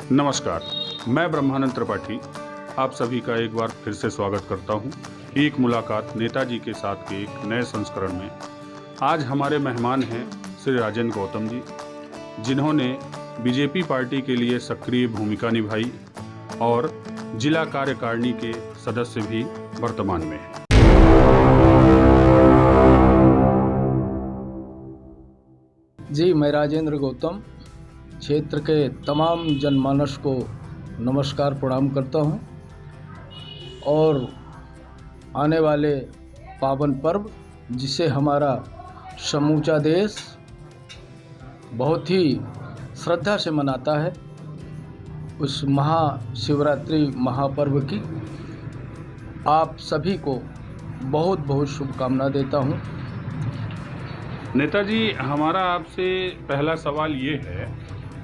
नमस्कार, मैं ब्रह्मानंद त्रिपाठी आप सभी का एक बार फिर से स्वागत करता हूं। एक मुलाकात नेताजी के साथ के एक नए संस्करण में। आज हमारे मेहमान हैं श्री राजेंद्र गौतम जी, जिन्होंने बीजेपी पार्टी के लिए सक्रिय भूमिका निभाई और जिला कार्यकारिणी के सदस्य भी वर्तमान में हैं। जी, मैं राजेंद्र गौतम क्षेत्र के तमाम जनमानस को नमस्कार प्रणाम करता हूं और आने वाले पावन पर्व जिसे हमारा समूचा देश बहुत ही श्रद्धा से मनाता है, उस महाशिवरात्रि महापर्व की आप सभी को बहुत बहुत शुभकामना देता हूं। नेताजी, हमारा आपसे पहला सवाल ये है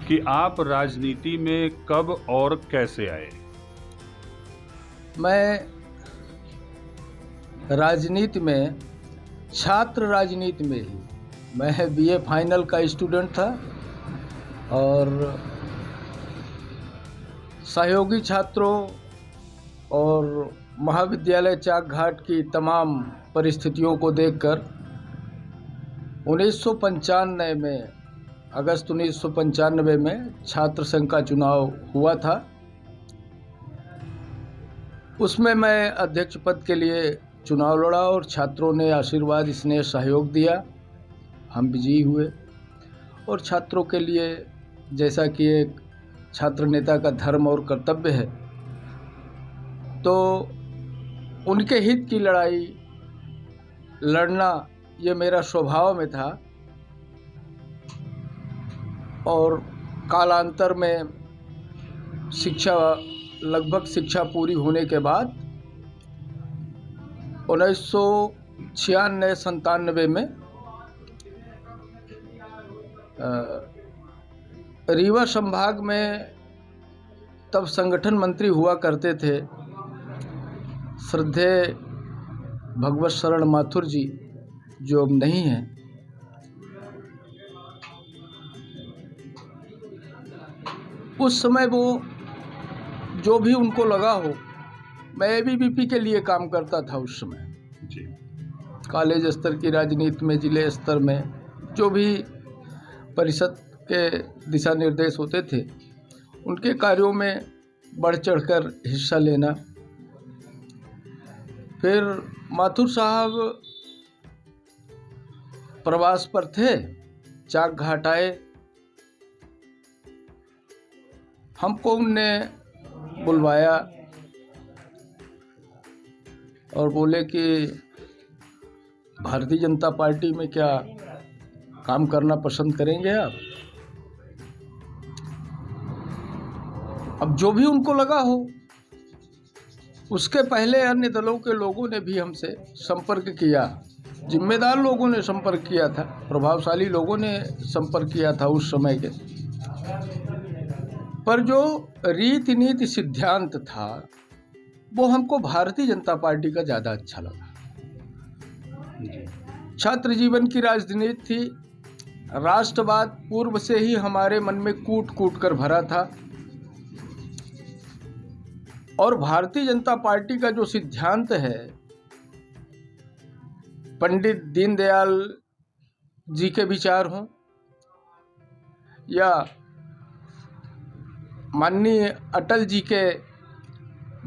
कि आप राजनीति में कब और कैसे आए? मैं राजनीति में, छात्र राजनीति में ही, मैं बीए फाइनल का स्टूडेंट था और सहयोगी छात्रों और महाविद्यालय चाक घाट की तमाम परिस्थितियों को देखकर 1995 में, अगस्त 1995 में छात्र संघ का चुनाव हुआ था। उसमें मैं अध्यक्ष पद के लिए चुनाव लड़ा और छात्रों ने आशीर्वाद, स्नेह, सहयोग दिया, हम विजयी हुए। और छात्रों के लिए, जैसा कि एक छात्र नेता का धर्म और कर्तव्य है, तो उनके हित की लड़ाई लड़ना ये मेरा स्वभाव में था। और कालांतर में लगभग शिक्षा पूरी होने के बाद 1996-97 में रीवा संभाग में तब संगठन मंत्री हुआ करते थे श्रद्धेय भगवत शरण माथुर जी, जो अब नहीं हैं। उस समय वो जो भी उनको लगा हो, मैं एबीवीपी के लिए काम करता था उस समय जी। कॉलेज स्तर की राजनीति में, जिले स्तर में जो भी परिषद के दिशा निर्देश होते थे, उनके कार्यों में बढ़ चढ़कर हिस्सा लेना। फिर माथुर साहब प्रवास पर थे, चाक घाट आए, हमको उनने बुलवाया और बोले कि भारतीय जनता पार्टी में क्या काम करना पसंद करेंगे आप? अब जो भी उनको लगा हो। उसके पहले अन्य दलों के लोगों ने भी हमसे संपर्क किया, जिम्मेदार लोगों ने संपर्क किया था, प्रभावशाली लोगों ने संपर्क किया था उस समय के। पर जो रीति नीति सिद्धांत था वो हमको भारतीय जनता पार्टी का ज़्यादा अच्छा लगा। छात्र जीवन की राजनीति थी, राष्ट्रवाद पूर्व से ही हमारे मन में कूट कूट कर भरा था और भारतीय जनता पार्टी का जो सिद्धांत है, पंडित दीनदयाल जी के विचार हों या माननीय अटल जी के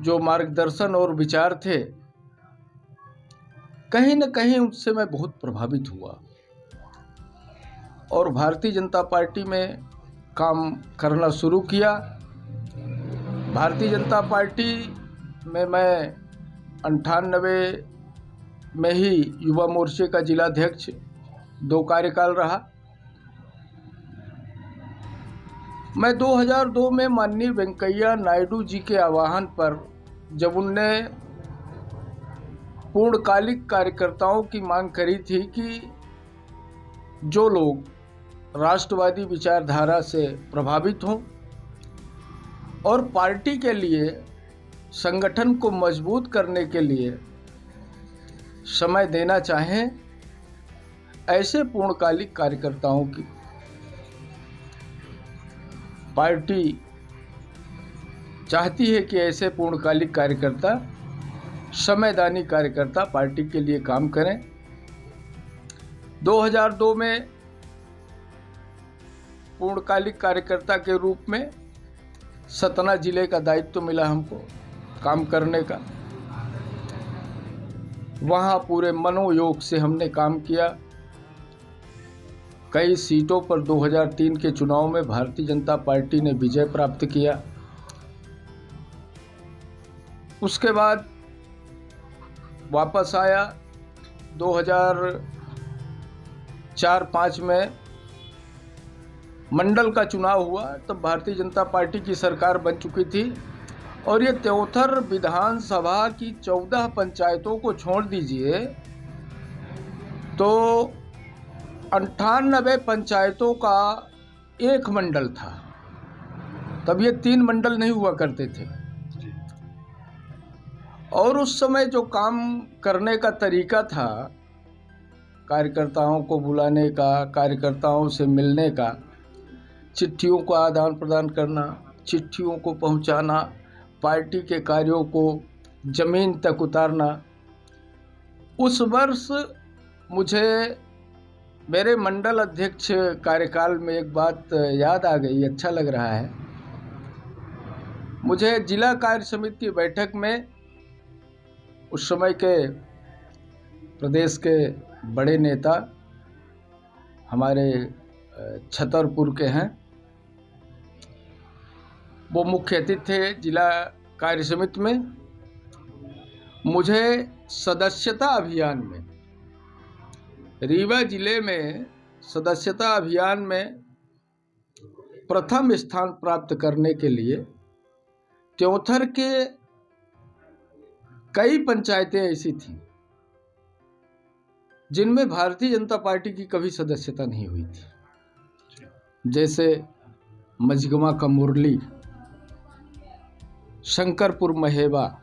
जो मार्गदर्शन और विचार थे, कहीं न कहीं उससे मैं बहुत प्रभावित हुआ और भारतीय जनता पार्टी में काम करना शुरू किया। भारतीय जनता पार्टी में मैं 98 में ही युवा मोर्चे का जिलाध्यक्ष 2 कार्यकाल रहा। मैं 2002 में माननीय वेंकैया नायडू जी के आह्वान पर, जब उनने पूर्णकालिक कार्यकर्ताओं की मांग करी थी कि जो लोग राष्ट्रवादी विचारधारा से प्रभावित हों और पार्टी के लिए, संगठन को मजबूत करने के लिए समय देना चाहें, ऐसे पूर्णकालिक कार्यकर्ताओं की पार्टी चाहती है कि ऐसे पूर्णकालिक कार्यकर्ता, समयदानी कार्यकर्ता पार्टी के लिए काम करें। 2002 में पूर्णकालिक कार्यकर्ता के रूप में सतना जिले का दायित्व मिला हमको काम करने का। वहाँ पूरे मनोयोग से हमने काम किया। कई सीटों पर 2003 के चुनाव में भारतीय जनता पार्टी ने विजय प्राप्त किया। उसके बाद वापस आया 2004-05 में मंडल का चुनाव हुआ, तब भारतीय जनता पार्टी की सरकार बन चुकी थी और ये त्योथर विधानसभा की 14 पंचायतों को छोड़ दीजिए तो 98 पंचायतों का एक मंडल था। तब ये 3 मंडल नहीं हुआ करते थे। और उस समय जो काम करने का तरीका था, कार्यकर्ताओं को बुलाने का, कार्यकर्ताओं से मिलने का, चिट्ठियों का आदान प्रदान करना, चिट्ठियों को पहुंचाना, पार्टी के कार्यों को जमीन तक उतारना। उस वर्ष मुझे मेरे मंडल अध्यक्ष कार्यकाल में एक बात याद आ गई, अच्छा लग रहा है मुझे। जिला कार्य समिति की बैठक में उस समय के प्रदेश के बड़े नेता हमारे छतरपुर के हैं, वो मुख्य अतिथि थे जिला कार्य समिति में। मुझे सदस्यता अभियान में, रीवा जिले में सदस्यता अभियान में प्रथम स्थान प्राप्त करने के लिए त्योथर के कई पंचायतें ऐसी थीं जिनमें भारतीय जनता पार्टी की कभी सदस्यता नहीं हुई थी, जैसे मझगमा का मुरली, शंकरपुर महेबा,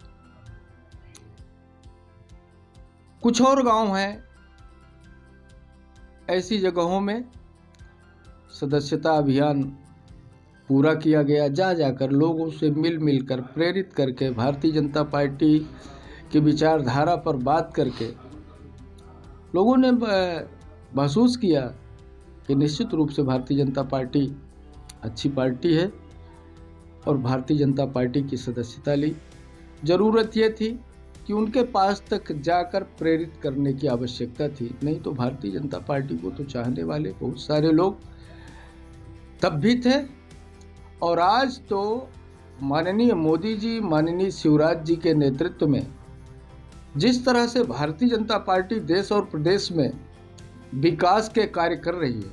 कुछ और गांव हैं। ऐसी जगहों में सदस्यता अभियान पूरा किया गया। जा जाकर लोगों से मिल कर प्रेरित करके भारतीय जनता पार्टी की विचारधारा पर बात करके लोगों ने महसूस किया कि निश्चित रूप से भारतीय जनता पार्टी अच्छी पार्टी है और भारतीय जनता पार्टी की सदस्यता ली। ज़रूरत ये थी कि उनके पास तक जाकर प्रेरित करने की आवश्यकता थी, नहीं तो भारतीय जनता पार्टी को तो चाहने वाले बहुत सारे लोग तब भी थे। और आज तो माननीय मोदी जी, माननीय शिवराज जी के नेतृत्व में जिस तरह से भारतीय जनता पार्टी देश और प्रदेश में विकास के कार्य कर रही है।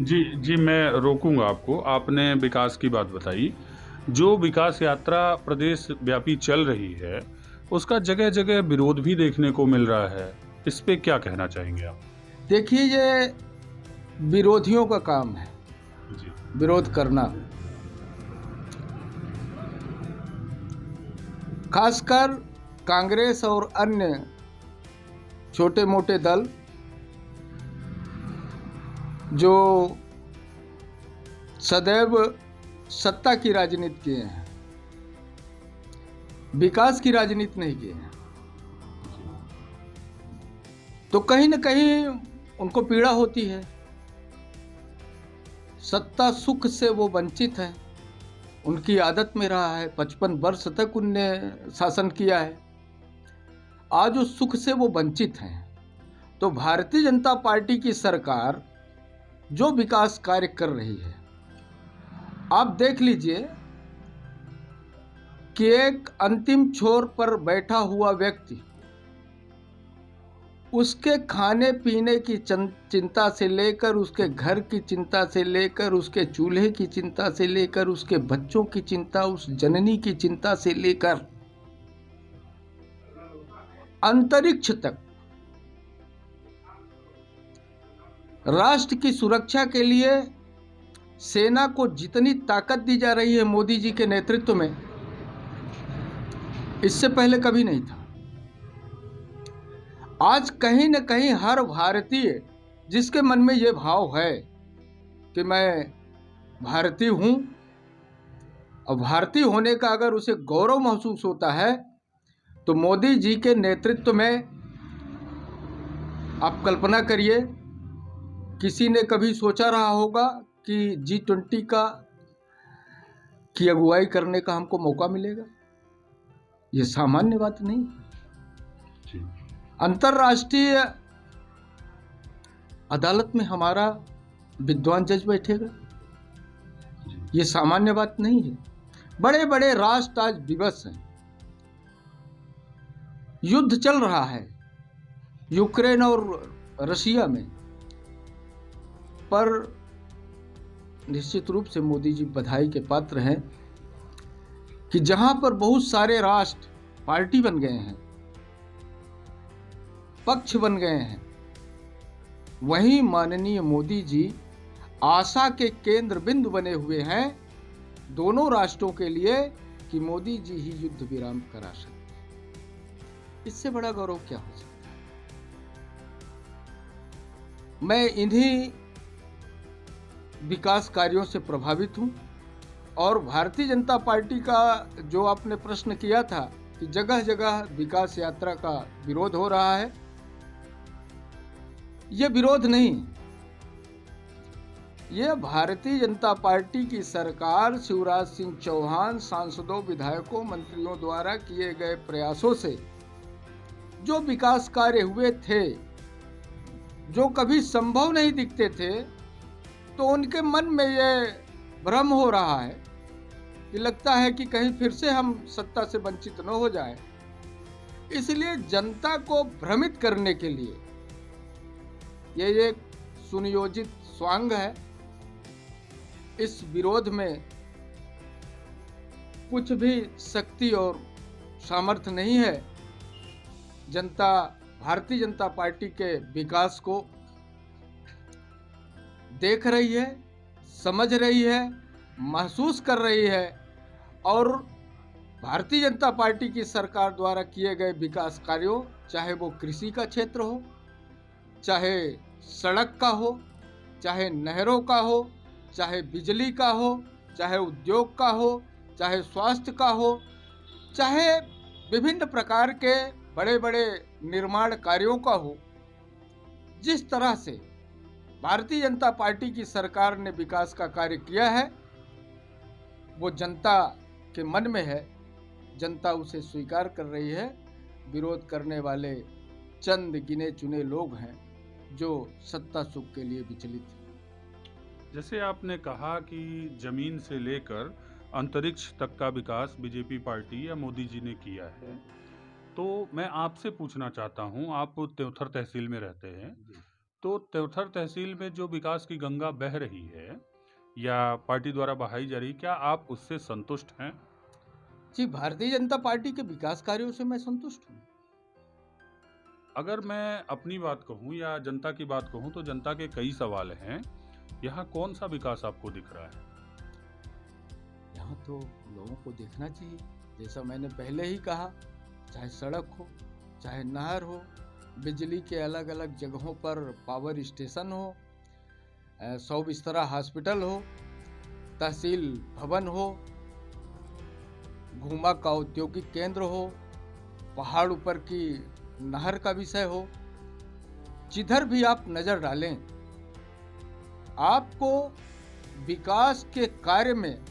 जी, मैं रोकूंगा आपको। आपने विकास की बात बताई। जो विकास यात्रा प्रदेश व्यापी चल रही है उसका जगह जगह विरोध भी देखने को मिल रहा है, इस पे क्या कहना चाहेंगे आप? देखिए, ये विरोधियों का काम है जी। विरोध करना, खासकर कांग्रेस और अन्य छोटे मोटे दल जो सदैव सत्ता की राजनीति किए हैं, विकास की राजनीति नहीं किए हैं, तो कहीं न कहीं उनको पीड़ा होती है। सत्ता सुख से वो वंचित हैं, उनकी आदत में रहा है। 55 वर्ष तक उनने शासन किया है, आज उस सुख से वो वंचित हैं। तो भारतीय जनता पार्टी की सरकार जो विकास कार्य कर रही है, आप देख लीजिए कि एक अंतिम छोर पर बैठा हुआ व्यक्ति, उसके खाने पीने की चिंता से लेकर, उसके घर की चिंता से लेकर, उसके चूल्हे की चिंता से लेकर, उसके बच्चों की चिंता, उस जननी की चिंता से लेकर अंतरिक्ष तक राष्ट्र की सुरक्षा के लिए सेना को जितनी ताकत दी जा रही है मोदी जी के नेतृत्व में, इससे पहले कभी नहीं था। आज कहीं न कहीं हर भारतीय जिसके मन में ये भाव है कि मैं भारतीय हूँ, और भारतीय होने का अगर उसे गौरव महसूस होता है तो मोदी जी के नेतृत्व में आप कल्पना करिए, किसी ने कभी सोचा रहा होगा कि G20 की अगुवाई करने का हमको मौका मिलेगा? ये सामान्य बात नहीं। अंतर्राष्ट्रीय अदालत में हमारा विद्वान जज बैठेगा, ये सामान्य बात नहीं है। बड़े बड़े राष्ट्र आज विवश हैं, युद्ध चल रहा है यूक्रेन और रशिया में, पर निश्चित रूप से मोदी जी बधाई के पात्र हैं कि जहां पर बहुत सारे राष्ट्र पार्टी बन गए हैं, पक्ष बन गए हैं, वहीं माननीय मोदी जी आशा के केंद्र बिंदु बने हुए हैं दोनों राष्ट्रों के लिए कि मोदी जी ही युद्ध विराम करा सकते हैं। इससे बड़ा गौरव क्या हो सकता है? मैं इन्हीं विकास कार्यों से प्रभावित हूं और भारतीय जनता पार्टी का जो आपने प्रश्न किया था कि जगह जगह विकास यात्रा का विरोध हो रहा है, यह विरोध नहीं, यह भारतीय जनता पार्टी की सरकार शिवराज सिंह चौहान सांसदों, विधायकों, मंत्रियों द्वारा किए गए प्रयासों से जो विकास कार्य हुए थे, जो कभी संभव नहीं दिखते थे, तो उनके मन में यह भ्रम हो रहा है कि लगता है कि कहीं फिर से हम सत्ता से वंचित न हो जाए। इसलिए जनता को भ्रमित करने के लिए यह एक सुनियोजित स्वांग है। इस विरोध में कुछ भी शक्ति और सामर्थ्य नहीं है। जनता भारतीय जनता पार्टी के विकास को देख रही है, समझ रही है, महसूस कर रही है और भारतीय जनता पार्टी की सरकार द्वारा किए गए विकास कार्यों, चाहे वो कृषि का क्षेत्र हो, चाहे सड़क का हो, चाहे नहरों का हो, चाहे बिजली का हो, चाहे उद्योग का हो, चाहे स्वास्थ्य का हो, चाहे विभिन्न प्रकार के बड़े बड़े निर्माण कार्यों का हो, जिस तरह से भारतीय जनता पार्टी की सरकार ने विकास का कार्य किया है वो जनता के मन में है, जनता उसे स्वीकार कर रही है। विरोध करने वाले चंद गिने चुने लोग हैं जो सत्ता सुख के लिए विचलित हैं। जैसे आपने कहा कि जमीन से लेकर अंतरिक्ष तक का विकास बीजेपी पार्टी या मोदी जी ने किया है, तो मैं आपसे पूछना चाहता हूं, आप त्योथर तहसील में रहते हैं, तो त्योथर तहसील में जो विकास की गंगा बह रही है या पार्टी द्वारा बहाई जा रही, क्या आप उससे संतुष्ट हैं? जी, भारतीय जनता पार्टी के विकास कार्यों से मैं संतुष्ट हूँ। अगर मैं अपनी बात कहूं या जनता की बात कहूं तो जनता के कई सवाल हैं। यहाँ कौन सा विकास आपको दिख रहा है? यहाँ तो लोगों को देखना चाहिए, जैसा मैंने पहले ही कहा, चाहे सड़क हो, चाहे नहर हो, बिजली के अलग अलग जगहों पर पावर स्टेशन हो, 100 बिस्तरा हॉस्पिटल हो, तहसील भवन हो, घूमा का औद्योगिक केंद्र हो, पहाड़ ऊपर की नहर का विषय हो, जिधर भी आप नजर डालें आपको विकास के कार्य में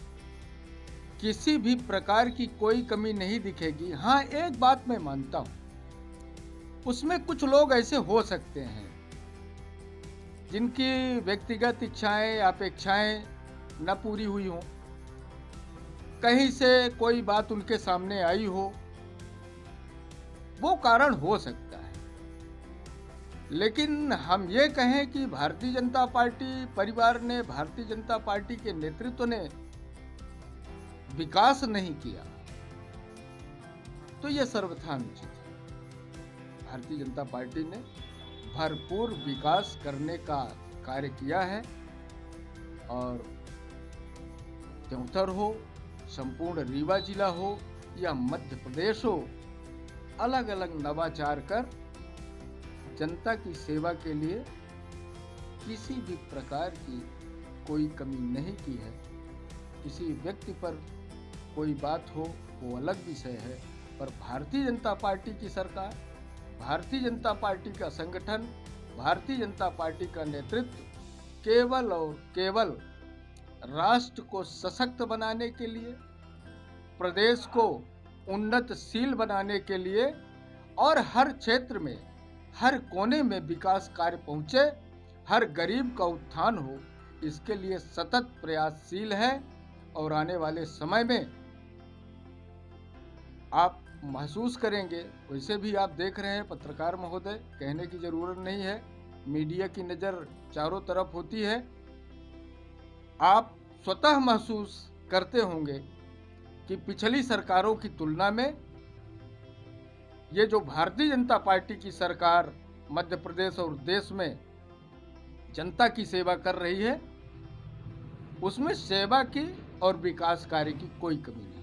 किसी भी प्रकार की कोई कमी नहीं दिखेगी। हाँ, एक बात मैं मानता हूं, उसमें कुछ लोग ऐसे हो सकते हैं जिनकी व्यक्तिगत इच्छाएं, अपेक्षाएं न पूरी हुई हों, कहीं से कोई बात उनके सामने आई हो, वो कारण हो सकता है। लेकिन हम ये कहें कि भारतीय जनता पार्टी परिवार ने, भारतीय जनता पार्टी के नेतृत्व ने विकास नहीं किया तो यह सर्वथा अनुचित है। भारतीय जनता पार्टी ने भरपूर विकास करने का कार्य किया है और त्योंथर हो, संपूर्ण रीवा जिला हो या मध्य प्रदेश हो, अलग अलग नवाचार कर जनता की सेवा के लिए किसी भी प्रकार की कोई कमी नहीं की है। किसी व्यक्ति पर कोई बात हो वो अलग विषय है, पर भारतीय जनता पार्टी की सरकार, भारतीय जनता पार्टी का संगठन, भारतीय जनता पार्टी का नेतृत्व केवल और केवल राष्ट्र को सशक्त बनाने के लिए, प्रदेश को उन्नतशील बनाने के लिए और हर क्षेत्र में, हर कोने में विकास कार्य पहुंचे, हर गरीब का उत्थान हो, इसके लिए सतत प्रयासशील है। और आने वाले समय में आप महसूस करेंगे, वैसे भी आप देख रहे हैं पत्रकार महोदय, कहने की जरूरत नहीं है, मीडिया की नज़र चारों तरफ होती है। आप स्वतः महसूस करते होंगे कि पिछली सरकारों की तुलना में ये जो भारतीय जनता पार्टी की सरकार मध्य प्रदेश और देश में जनता की सेवा कर रही है, उसमें सेवा की और विकास कार्य की कोई कमी नहीं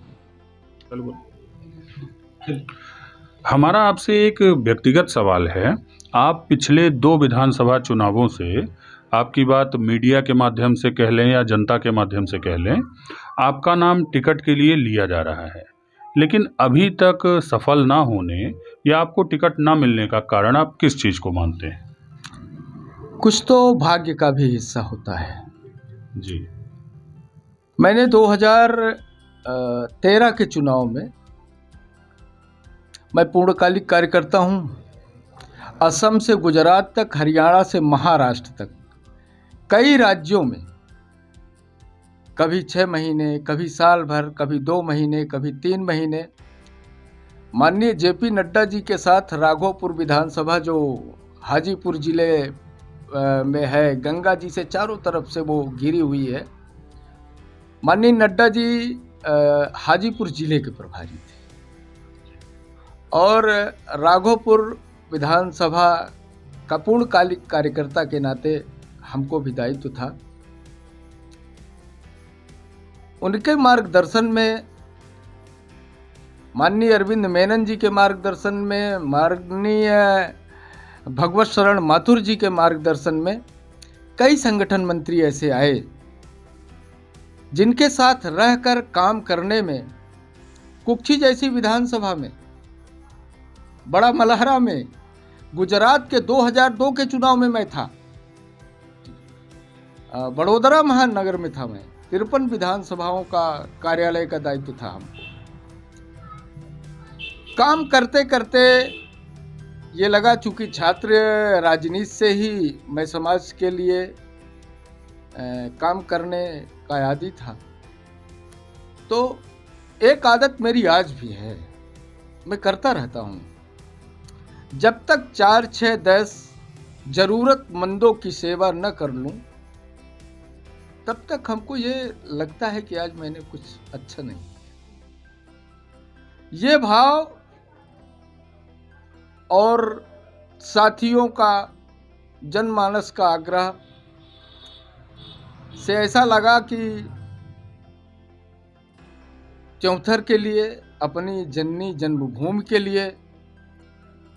है। हमारा आपसे एक व्यक्तिगत सवाल है। आप पिछले 2 विधानसभा चुनावों से, आपकी बात मीडिया के माध्यम से कह लें या जनता के माध्यम से कह लें, आपका नाम टिकट के लिए लिया जा रहा है, लेकिन अभी तक सफल ना होने या आपको टिकट ना मिलने का कारण आप किस चीज़ को मानते हैं? कुछ तो भाग्य का भी हिस्सा होता है जी। मैंने 2013 के चुनाव में, मैं पूर्णकालिक कार्यकर्ता हूं, असम से गुजरात तक, हरियाणा से महाराष्ट्र तक कई राज्यों में कभी 6 महीने, कभी साल भर, कभी 2 महीने, कभी 3 महीने माननीय जेपी नड्डा जी के साथ राघोपुर विधानसभा जो हाजीपुर जिले में है, गंगा जी से चारों तरफ से वो घिरी हुई है, माननीय नड्डा जी हाजीपुर जिले के प्रभारी थे और राघोपुर विधानसभा का पूर्णकालिक कार्यकर्ता के नाते हमको भी दायित्व था। उनके मार्गदर्शन में, माननीय अरविंद मेनन जी के मार्गदर्शन में, माननीय भगवत शरण माथुर जी के मार्गदर्शन में कई संगठन मंत्री ऐसे आए जिनके साथ रहकर काम करने में, कुक्षी जैसी विधानसभा में, बड़ा मलहरा में, गुजरात के 2002 के चुनाव में मैं था, बड़ोदरा महानगर में था मैं, 53 विधानसभाओं का कार्यालय का दायित्व था हमको। काम करते करते ये लगा, चूंकि छात्र राजनीति से ही मैं समाज के लिए काम करने का आदी था, तो एक आदत मेरी आज भी है, मैं करता रहता हूँ, जब तक 4, 6, 10 जरूरतमंदों की सेवा न कर लूं, तब तक हमको ये लगता है कि आज मैंने कुछ अच्छा नहीं किया। ये भाव और साथियों का, जनमानस का आग्रह से ऐसा लगा कि चौथर के लिए, अपनी जननी जन्मभूमि के लिए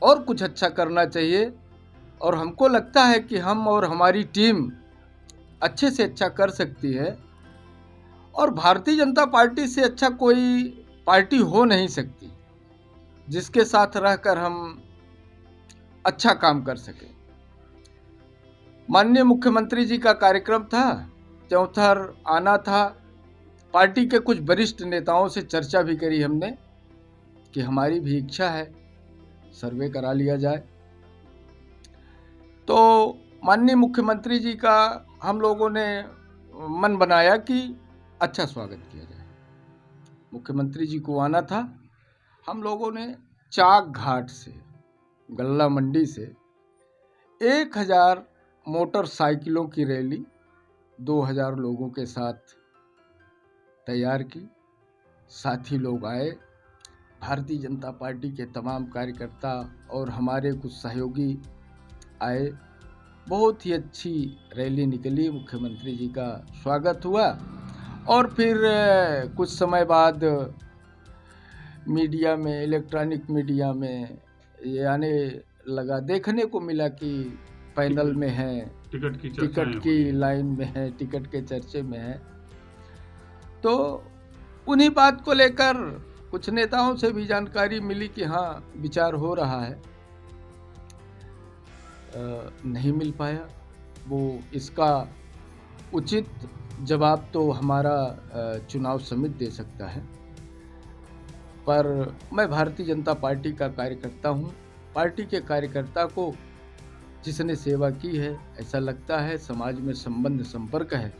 और कुछ अच्छा करना चाहिए। और हमको लगता है कि हम और हमारी टीम अच्छे से अच्छा कर सकती है, और भारतीय जनता पार्टी से अच्छा कोई पार्टी हो नहीं सकती जिसके साथ रहकर हम अच्छा काम कर सकें। माननीय मुख्यमंत्री जी का कार्यक्रम था, चौथर आना था, पार्टी के कुछ वरिष्ठ नेताओं से चर्चा भी करी हमने कि हमारी भी इच्छा है सर्वे करा लिया जाए। तो माननीय मुख्यमंत्री जी का हम लोगों ने मन बनाया कि अच्छा स्वागत किया जाए। मुख्यमंत्री जी को आना था। हम लोगों ने चाक घाट से, गल्ला मंडी से 1000 मोटरसाइकिलों की रैली 2000 लोगों के साथ तैयार की। साथी लोग आए, भारतीय जनता पार्टी के तमाम कार्यकर्ता और हमारे कुछ सहयोगी आए। बहुत ही अच्छी रैली निकली, मुख्यमंत्री जी का स्वागत हुआ। और फिर कुछ समय बाद मीडिया में, इलेक्ट्रॉनिक मीडिया में ये आने लगा, देखने को मिला कि पैनल में है, टिकट की लाइन में है, टिकट के चर्चे में है। तो उन्हीं बात को लेकर कुछ नेताओं से भी जानकारी मिली कि हाँ विचार हो रहा है। नहीं मिल पाया। वो इसका उचित जवाब तो हमारा चुनाव समिति दे सकता है, पर मैं भारतीय जनता पार्टी का कार्यकर्ता हूँ। पार्टी के कार्यकर्ता को जिसने सेवा की है, ऐसा लगता है समाज में संबंध संपर्क है,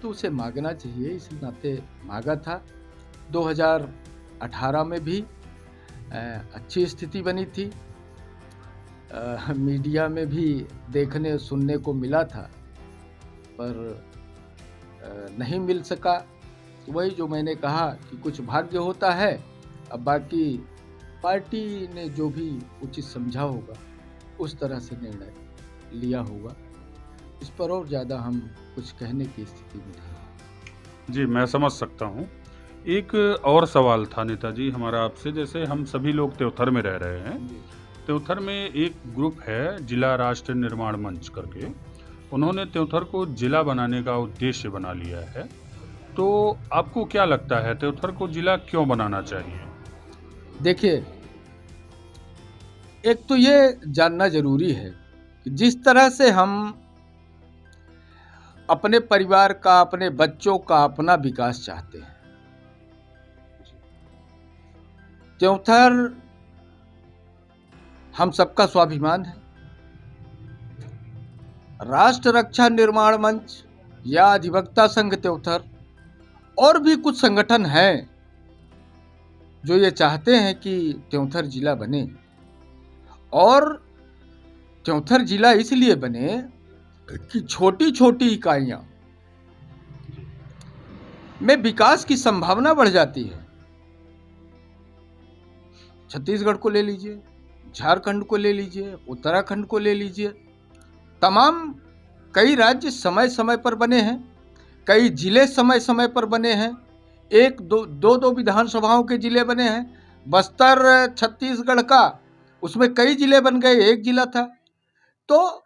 तो उसे मांगना चाहिए। इस नाते मांगा था। 2018 में भी अच्छी स्थिति बनी थी। मीडिया में भी देखने सुनने को मिला था, पर नहीं मिल सका। वही जो मैंने कहा कि कुछ भाग्य होता है। अब बाकी पार्टी ने जो भी उचित समझा होगा उस तरह से निर्णय लिया होगा। इस पर और ज़्यादा हम कुछ कहने की स्थिति में नहीं। जी, मैं समझ सकता हूँ। एक और सवाल था नेताजी हमारा आपसे। जैसे हम सभी लोग त्योथर में रह रहे हैं, त्योथर में एक ग्रुप है जिला राष्ट्र निर्माण मंच करके, उन्होंने त्योथर को जिला बनाने का उद्देश्य बना लिया है। तो आपको क्या लगता है त्योथर को जिला क्यों बनाना चाहिए? देखिए, एक तो ये जानना जरूरी है कि जिस तरह से हम अपने परिवार का, अपने बच्चों का अपना विकास चाहते हैं, त्योथर हम सबका स्वाभिमान है। राष्ट्र रक्षा निर्माण मंच या अधिवक्ता संघ त्योथर और भी कुछ संगठन हैं जो ये चाहते हैं कि त्योथर जिला बने। और त्योथर जिला इसलिए बने कि छोटी छोटी इकाइयां में विकास की संभावना बढ़ जाती है। छत्तीसगढ़ को ले लीजिए, झारखंड को ले लीजिए, उत्तराखंड को ले लीजिए, तमाम कई राज्य समय समय पर बने हैं, कई जिले समय समय पर बने हैं, एक दो विधानसभाओं के जिले बने हैं। बस्तर छत्तीसगढ़ का, उसमें कई जिले बन गए, एक जिला था। तो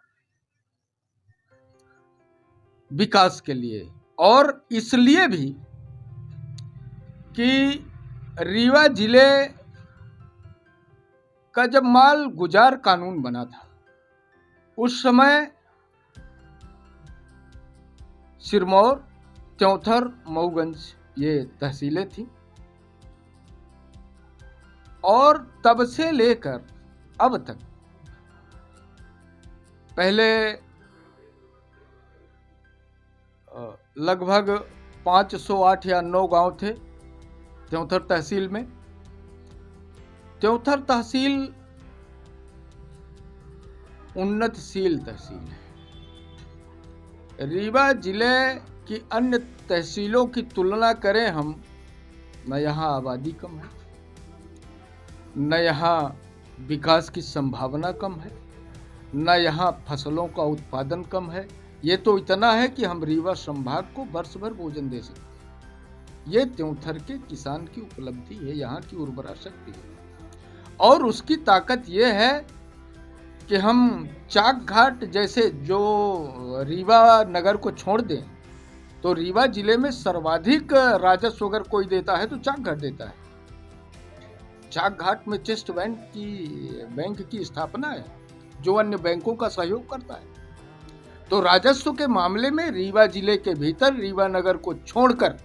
विकास के लिए, और इसलिए भी कि रीवा जिले का जब माल गुजार कानून बना था, उस समय सिरमौर, त्योथर, मऊगंज ये तहसीलें थी। और तब से लेकर अब तक, पहले लगभग 508 या 9 गांव थे त्योथर तहसील में। त्योथर तहसील उन्नतशील तहसील है। रीवा जिले की अन्य तहसीलों की तुलना करें हम, न यहाँ आबादी कम है, न यहाँ विकास की संभावना कम है, न यहाँ फसलों का उत्पादन कम है। ये तो इतना है कि हम रीवा संभाग को वर्ष भर भोजन दे सकते हैं। ये त्योथर के किसान की उपलब्धि है, यहाँ की उर्वरा शक्ति है। और उसकी ताकत ये है कि हम चाक घाट जैसे, जो रीवा नगर को छोड़ दें तो रीवा जिले में सर्वाधिक राजस्व अगर कोई देता है तो चाक घाट देता है। चाक घाट में चेस्ट बैंक की स्थापना है, जो अन्य बैंकों का सहयोग करता है। तो राजस्व के मामले में रीवा जिले के भीतर रीवा नगर को छोड़कर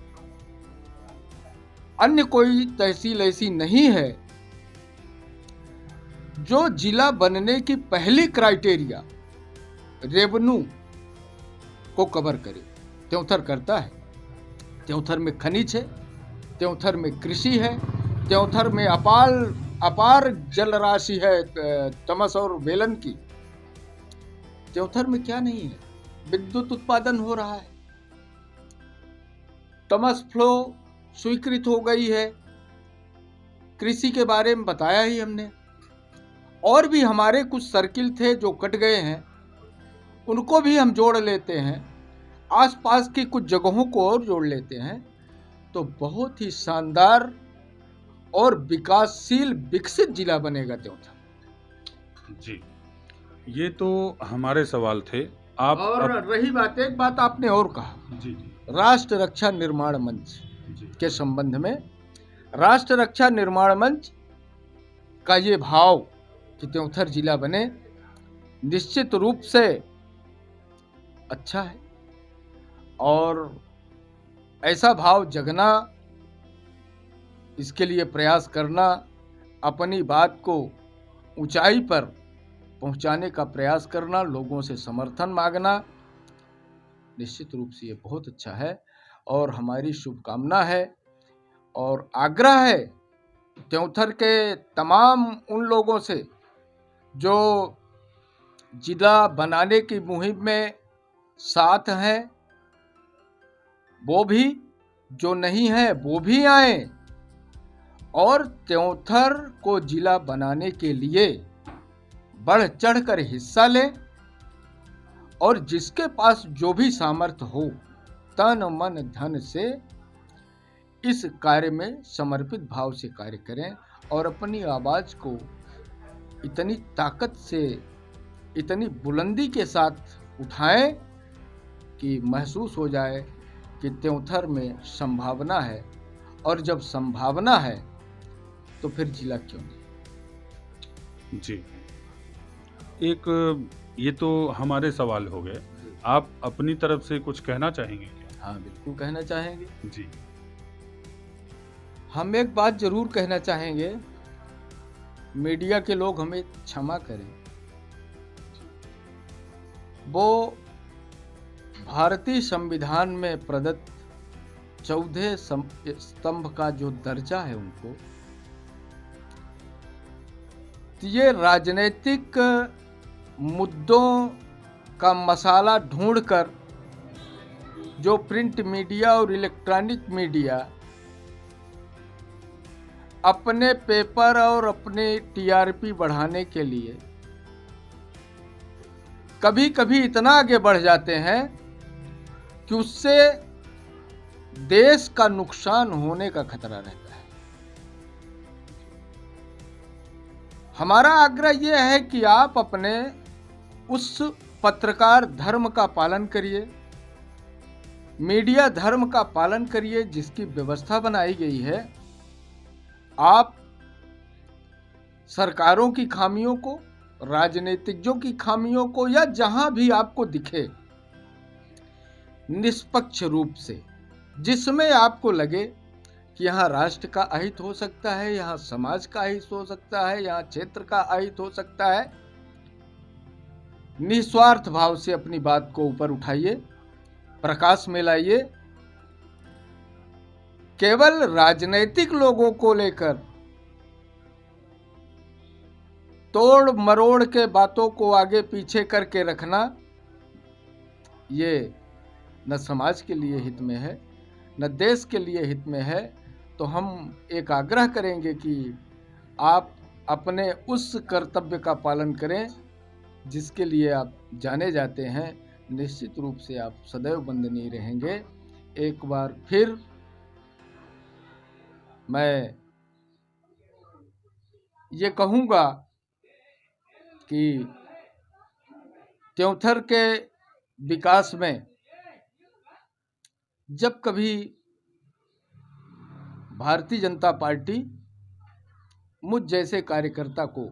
अन्य कोई तहसील ऐसी नहीं है जो जिला बनने की पहली क्राइटेरिया रेवेन्यू को कवर करे। त्योथर करता है। त्योथर में खनिज है, त्योथर में कृषि है, त्योथर में अपार जल राशि है तमस और बेलन की। त्योथर में क्या नहीं है? विद्युत उत्पादन हो रहा है, तमस फ्लो स्वीकृत हो गई है, कृषि के बारे में बताया ही हमने। और भी हमारे कुछ सर्किल थे जो कट गए हैं, उनको भी हम जोड़ लेते हैं, आसपास की कुछ जगहों को और जोड़ लेते हैं, तो बहुत ही शानदार और विकासशील विकसित जिला बनेगा त्योथर। जी, ये तो हमारे सवाल थे। आप और रही बात, एक बात आपने और कहा, जी, राष्ट्र रक्षा निर्माण मंच। जी। के संबंध में राष्ट्र रक्षा निर्माण मंच का ये भाव कि त्योंथर जिला बने, निश्चित रूप से अच्छा है। और ऐसा भाव जगना, इसके लिए प्रयास करना, अपनी बात को ऊंचाई पर पहुंचाने का प्रयास करना, लोगों से समर्थन मांगना, निश्चित रूप से ये बहुत अच्छा है। और हमारी शुभकामना है और आग्रह है त्योंथर के तमाम उन लोगों से जो जिला बनाने की मुहिम में साथ हैं, वो भी, जो नहीं है वो भी आए और त्योंथर को जिला बनाने के लिए बढ़ चढ़कर हिस्सा लें और जिसके पास जो भी सामर्थ्य हो, तन मन धन से इस कार्य में समर्पित भाव से कार्य करें और अपनी आवाज़ को इतनी ताकत से, इतनी बुलंदी के साथ उठाएं कि महसूस हो जाए कि त्योंथर में संभावना है। और जब संभावना है तो फिर जिला क्यों नहीं। जी, एक ये तो हमारे सवाल हो गए, आप अपनी तरफ से कुछ कहना चाहेंगे क्या? हाँ, बिल्कुल कहना चाहेंगे। जी। हम एक बात जरूर कहना चाहेंगे, मीडिया के लोग हमें क्षमा करें। वो भारतीय संविधान में प्रदत्त 14 स्तंभ का जो दर्जा है उनको, ये राजनीतिक मुद्दों का मसाला ढूंढकर जो प्रिंट मीडिया और इलेक्ट्रॉनिक मीडिया अपने पेपर और अपने टीआरपी बढ़ाने के लिए कभी कभी इतना आगे बढ़ जाते हैं कि उससे देश का नुकसान होने का खतरा रहता है। हमारा आग्रह यह है कि आप अपने उस पत्रकार धर्म का पालन करिए, मीडिया धर्म का पालन करिए जिसकी व्यवस्था बनाई गई है। आप सरकारों की खामियों को, राजनीतिज्ञों की खामियों को, या जहां भी आपको दिखे, निष्पक्ष रूप से, जिसमें आपको लगे कि यहाँ राष्ट्र का अहित हो सकता है, यहाँ समाज का अहित हो सकता है, यहाँ क्षेत्र का अहित हो सकता है, निस्वार्थ भाव से अपनी बात को ऊपर उठाइए, प्रकाश में लाइए। केवल राजनीतिक लोगों को लेकर तोड़ मरोड़ के बातों को आगे पीछे करके रखना, ये न समाज के लिए हित में है, न देश के लिए हित में है। तो हम एक आग्रह करेंगे कि आप अपने उस कर्तव्य का पालन करें जिसके लिए आप जाने जाते हैं। निश्चित रूप से आप सदैव वंदनीय रहेंगे। एक बार फिर मैं ये कहूँगा कि त्योंथर के विकास में जब कभी भारतीय जनता पार्टी मुझ जैसे कार्यकर्ता को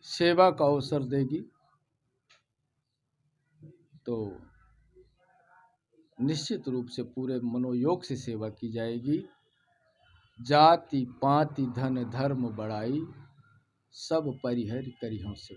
सेवा का अवसर देगी तो निश्चित रूप से पूरे मनोयोग से सेवा की जाएगी। जाति पाति धन धर्म बड़ाई, सब परिहर करिहों से